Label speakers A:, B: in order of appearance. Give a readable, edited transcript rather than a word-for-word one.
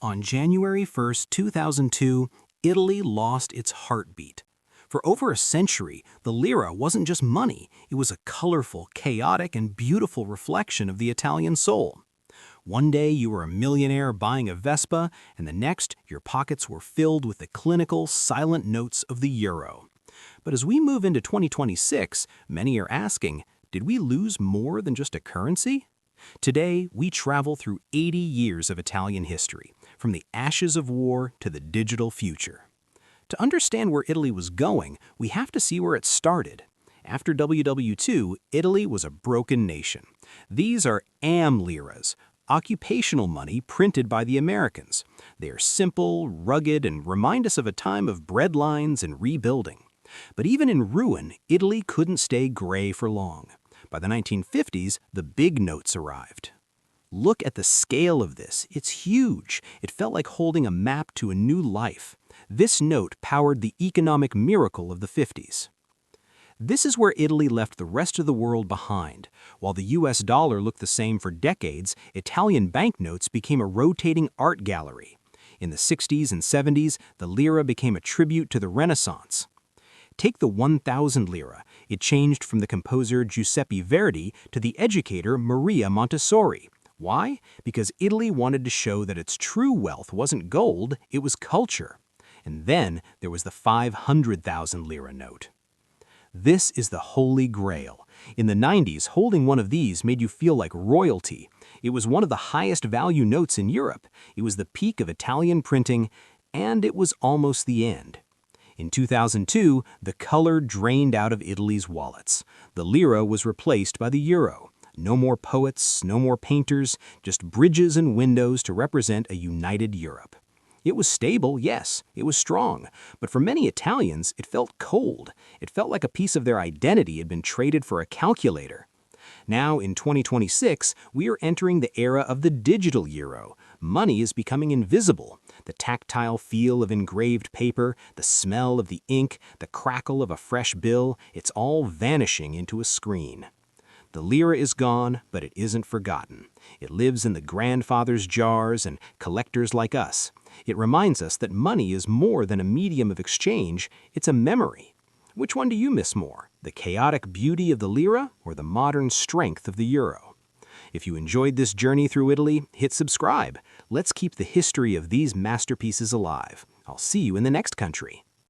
A: On January 1st, 2002, Italy lost its heartbeat. For over a century, the lira wasn't just money, it was a colorful, chaotic, and beautiful reflection of the Italian soul. One day you were a millionaire buying a Vespa, and the next your pockets were filled with the clinical, silent notes of the euro. But as we move into 2026, many are asking, did we lose more than just a currency? Today, we travel through 80 years of Italian history, from the ashes of war to the digital future. To understand where Italy was going, we have to see where it started. After WW2, Italy was a broken nation. These are liras, occupational money printed by the Americans. They are simple, rugged, and remind us of a time of breadlines and rebuilding. But even in ruin, Italy couldn't stay gray for long. By the 1950s, the big notes arrived. Look at the scale of this. It's huge. It felt like holding a map to a new life. This note powered the economic miracle of the 50s. This is where Italy left the rest of the world behind. While the US dollar looked the same for decades, Italian banknotes became a rotating art gallery. In the 60s and 70s, the lira became a tribute to the Renaissance. Take the 1,000 lira. It changed from the composer Giuseppe Verdi to the educator Maria Montessori. Why? Because Italy wanted to show that its true wealth wasn't gold, it was culture. And then there was the 500,000 lira note. This is the Holy Grail. In the 90s, holding one of these made you feel like royalty. It was one of the highest value notes in Europe. It was the peak of Italian printing, and it was almost the end. In 2002, the color drained out of Italy's wallets. The lira was replaced by the euro. No more poets, no more painters, just bridges and windows to represent a united Europe. It was stable, yes, it was strong, but for many Italians, it felt cold. It felt like a piece of their identity had been traded for a calculator. Now, in 2026, we are entering the era of the digital euro. Money is becoming invisible. The tactile feel of engraved paper, the smell of the ink, the crackle of a fresh bill, it's all vanishing into a screen. The lira is gone, but it isn't forgotten. It lives in the grandfather's jars and collectors like us. It reminds us that money is more than a medium of exchange, it's a memory. Which one do you miss more, the chaotic beauty of the lira or the modern strength of the euro? If you enjoyed this journey through Italy, hit subscribe. Let's keep the history of these masterpieces alive. I'll see you in the next country.